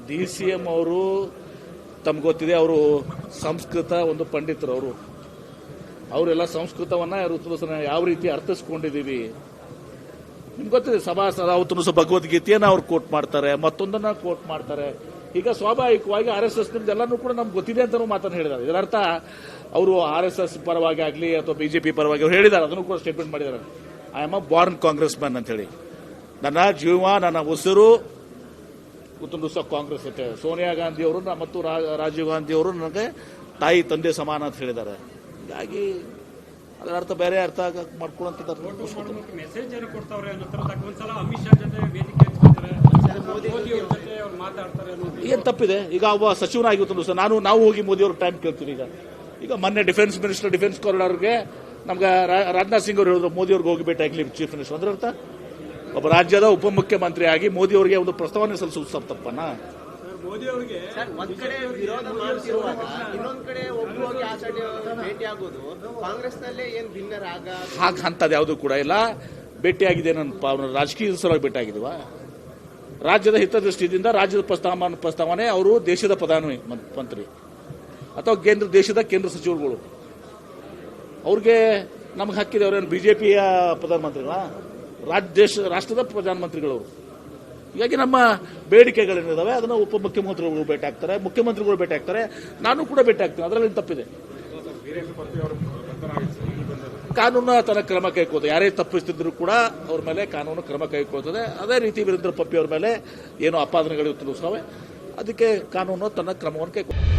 DCM ಅವರು ತಮ್ಗೆ ಗೊತ್ತಿದೆ, ಅವರು ಸಂಸ್ಕೃತ ಒಂದು ಪಂಡಿತರು. ಅವರೆಲ್ಲ ಸಂಸ್ಕೃತವನ್ನ ಯಾವ ರೀತಿ ಅರ್ಥಿಸ್ಕೊಂಡಿದ್ದೀವಿ ನಿಮ್ಗೆ ಗೊತ್ತಿದೆ. ಅವತ್ತು ಭಗವದ್ಗೀತೆಯನ್ನು ಅವ್ರು ಕೋಟ್ ಮಾಡ್ತಾರೆ, ಮತ್ತೊಂದನ್ನ ಕೋಟ್ ಮಾಡ್ತಾರೆ. ಈಗ ಸ್ವಾಭಾವಿಕವಾಗಿ RSS ನಿಮ್ದೆಲ್ಲನೂ ಕೂಡ ನಮ್ಗೆ ಗೊತ್ತಿದೆ ಅಂತ ಮಾತನ್ನು ಹೇಳಿದ್ದಾರೆ. ಇದರರ್ಥ ಅವರು RSS ಪರವಾಗಿ ಆಗಲಿ ಅಥವಾ BJP ಪರವಾಗಿ ಅವರು ಹೇಳಿದ್ದಾರೆ, ಅದನ್ನು ಕೂಡ ಸ್ಟೇಟ್ಮೆಂಟ್ ಮಾಡಿದ್ದಾರೆ. I am a Born Congress man ಅಂತ ಹೇಳಿ. ನನ್ನ ಜೀವ, ನನ್ನ ಉಸಿರು ಕಾಂಗ್ರೆಸ್ ಐತೆ. ಸೋನಿಯಾ ಗಾಂಧಿ ಅವರು ಮತ್ತು ರಾಜೀವ್ ಗಾಂಧಿ ಅವರು ನನಗೆ ತಾಯಿ ತಂದೆ ಸಮಾನ ಅಂತ ಹೇಳಿದ್ದಾರೆ. ಹೀಗಾಗಿ ಅದರ ಅರ್ಥ ಬೇರೆ ಅರ್ಥ ಮಾಡ್ಕೊಳ್ಳುವಂತ ಮೆಸೇಜ್ ಕೊಡ್ತಾವ್ರೆ. ಅಮಿತ್ ಶಾ ಜೊತೆ ವೇದಿಕೆ ಏನ್ ತಪ್ಪಿದೆ? ಈಗ ಒಬ್ಬ ಸಚಿವನಾಗಿತ್ತು ನಾವು ಹೋಗಿ ಮೋದಿ ಅವ್ರ ಟೈಮ್ ಕೇಳ್ತೀವಿ. ಈಗ ಮೊನ್ನೆ ಡಿಫೆನ್ಸ್ ಮಿನಿಸ್ಟರ್, ಡಿಫೆನ್ಸ್ ಕಾರಿಡಾರ್ಗೆ ನಮ್ಗೆ ರಾಜನಾಥ್ ಸಿಂಗ್ ಅವರು ಹೇಳಿದ್ರು ಮೋದಿ ಅವ್ರಿಗೆ ಹೋಗಿ ಭೇಟಿ ಆಗಲಿ ಚೀಫ್ ಮಿನಿಸ್ಟರ್. ಅಂದ್ರೆ ಅರ್ಥ ಒಬ್ಬ ರಾಜ್ಯದ ಉಪಮುಖ್ಯಮಂತ್ರಿ ಆಗಿ ಮೋದಿ ಅವರಿಗೆ ಒಂದು ಪ್ರಸ್ತಾವನೆ ಸಲ್ಲಿಸುವುದು ತಪ್ಪನ್ನ? ಮೋದಿ ಅವರಿಗೆ ಒಂದ್ ಕಡೆ ವಿರೋಧ ಮಾಡ್ತಿರುವಾಗ ಇನ್ನೊಂದ್ ಕಡೆ ಒಬ್ಬರು ಭೇಟಿ ಆಗೋದು ಕಾಂಗ್ರೆಸ್ನಲ್ಲೇ ಏನ್ ಭಿನ್ನರಾಗ ಅಂತದ್ ಯಾವುದು ಕೂಡ ಇಲ್ಲ. ಭೇಟಿಯಾಗಿದೆ ನನ್ನ ರಾಜಕೀಯ ಸಲುವಾಗಿ ಭೇಟಿ ಆಗಿದೀವ? ರಾಜ್ಯದ ಹಿತದೃಷ್ಟಿಯಿಂದ ರಾಜ್ಯದ ಪ್ರಸ್ತಾವನೆ ಅವರು ದೇಶದ ಪ್ರಧಾನ ಮಂತ್ರಿ ಅಥವಾ ದೇಶದ ಕೇಂದ್ರ ಸಚಿವರುಗಳು ಅವ್ರಿಗೆ ನಮ್ಗೆ ಹಾಕಿದೆ. ಅವ್ರೇನು BJPಯ ಪ್ರಧಾನಮಂತ್ರಿಗಳ ರಾಷ್ಟ್ರದ ಪ್ರಧಾನಮಂತ್ರಿಗಳು. ಹೀಗಾಗಿ ನಮ್ಮ ಬೇಡಿಕೆಗಳೇನಿದಾವೆ ಅದನ್ನ ಉಪಮುಖ್ಯಮಂತ್ರಿಗಳು ಭೇಟಿ ಆಗ್ತಾರೆ, ಮುಖ್ಯಮಂತ್ರಿಗಳು ಭೇಟಿ ಆಗ್ತಾರೆ, ನಾನು ಕೂಡ ಭೇಟಿ ಆಗ್ತೇನೆ. ಅದರಲ್ಲಿ ತಪ್ಪಿದೆ? ಕಾನೂನು ತನ್ನ ಕ್ರಮ ಕೈಗೊಳ್ಳುತ್ತದೆ. ಯಾರೇ ತಪ್ಪಿಸ್ತಿದ್ರು ಕೂಡ ಅವ್ರ ಮೇಲೆ ಕಾನೂನು ಕ್ರಮ ಕೈಗೊಳ್ಳುತ್ತದೆ. ಅದೇ ರೀತಿ ವೀರೇಂದ್ರ ಪಪ್ಪಿ ಅವ್ರ ಮೇಲೆ ಏನೋ ಆಪಾದನೆಗಳು ತಿಳಿಸ್ತವೆ, ಅದಕ್ಕೆ ಕಾನೂನು ತನ್ನ ಕ್ರಮವನ್ನು ಕೈಗೊಳ್ಳುತ್ತದೆ.